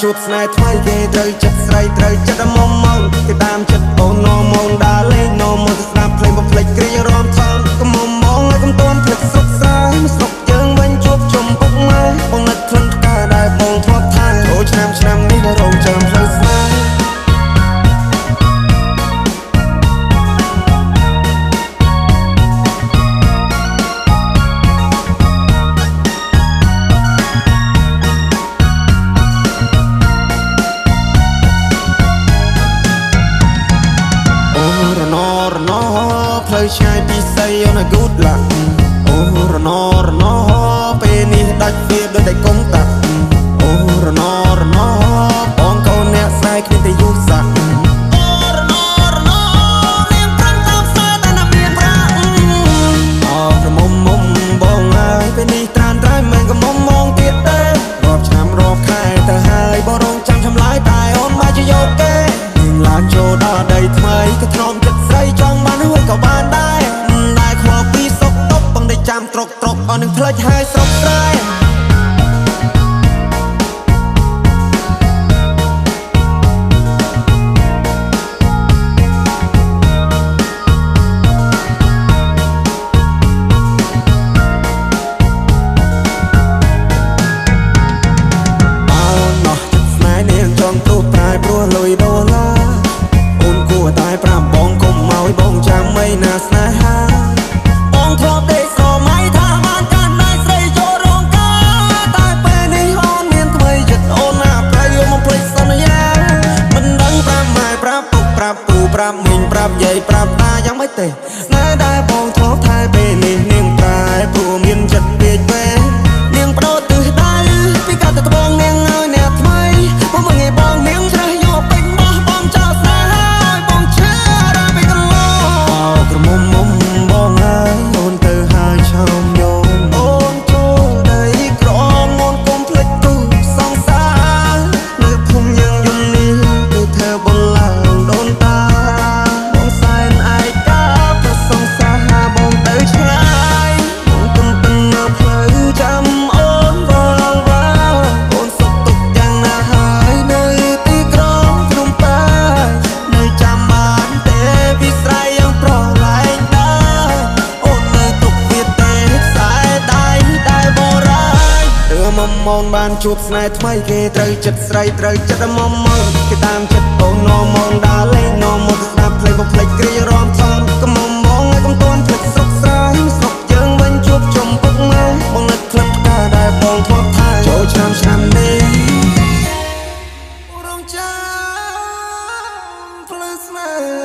ជួបស្នេហ៍ថ្មីគេត្រូវចិត្តស្រីត្រូវចិត្តមុំមកគេតាមចិត្តអូននោមងដើរលេងនោមទៅស្ដាប់ភ្លេងបំភ្លេចគ្រារំខានកុំមងឲ្យកុំតន់ភ្លេចស្រុកស្រែស្រុកយើងវិញជួបជុំពុកម៉ែបងនឹកខ្លួនផ្កាដែលបងធ្លាប់ថាអូឆ្នាំនេះរងចាំផ្លូវស្នេហ៍ផ្លូវឆ្ងាយពីស័យអូន good luck អូរណពេលនេះដាច់វាដូចតែកុំតាក់អូរណបងកូនអ្នកស្រីគ្នាតែយូរសាក់អូរណនាងប្រាំតាមផ្សារតែណាមានប្រាក់អូក្រមុំបងហើយពេលនេះត្រានត្រៃមិនក៏មុំមងទៀតទេរាប់ឆ្នាំរាប់ខែទៅហើយបងរងចាំឆ្លើយតែអូនមកជាយកគេនាងឡើងចូលដល់ដីថ្មីក៏ធ្នមចិត្តស្រីចង់បានហួយក៏បានដែរខ្វល់ពីសុកតុកបងได้ចាំត្រុកអស់នឹងផ្លេចហើយស្រុកស្រែព្រោះលុយដុល្លារអូនគួរតែប្រាប់បងកុំឲ្យបងចាំមិនណាស្នេហាបងធ្លាប់ដេកស្រមៃថាបានកាន់តែស្រីចូលរងការតែពេលនេះអូនមានថ្មីចិត្តអូនណាប្រៃមកភ្លេចសន្យាមិនដឹងប្រាប់ម៉ែប្រាប់ពុកប្រាប់ពូប្រាប់មីងប្រាប់យាយប្រាប់តាយ៉ាងម៉េចទេណែដែលបងធ្លាប់ថែពេលនេះនាងប្រែព្រោះមានចិត្តពេកពេលនាងបដូរទិសដៅពីកាត់ទៅត្បូងនាងឲ្យអ្នកថ្មីមកមើលងាយបងនាងច្រះយកពេញបោះបងចោលស្នេហ៍ឲ្យបងឈឺដល់ពេលកន្លងក្រមុំបងហើយអូនទៅហើយឆោមយំអូនចូលដីក្រមអូនគុំភ្លេចទូសងសារនៅភូមិយើងយំនេះគឺធ្វើបងឡើងដូនតាបងសែនឯកាព្រោះសងសារបងទៅឆ្ងាយបងគុំពឹងនៅផ្លូវចាំអូនវល់វល់អូនសុខទុក្ខយ៉ាងណាហើយនៅទីក្រុងភ្នំពេញនៅចាំបានទេពីស្រ័យយ៉ាងប្រឡែងដែរអូននៅទុកវាទេខ្សែដៃដែលបរាយមកបានជួបស្នេហ៍ថ្មីគេត្រូវចិត្តស្រីត្រូវចិត្តមកគេតាមចិត្តអូននោមងដើរលេងនោមទៅស្ដាប់ភ្លេងបំភ្លេចគ្រារំខានកុំមងឲ្យកុំតន់ភ្លេចស្រុកស្រែស្រុកយើងវិញជួបជុំពុកម៉ែបងនឹកក្លិនផ្កាដែលបងធ្លាប់ថាចូលឆ្នាំនេះរងចាំផ្លូវស្នេហ៍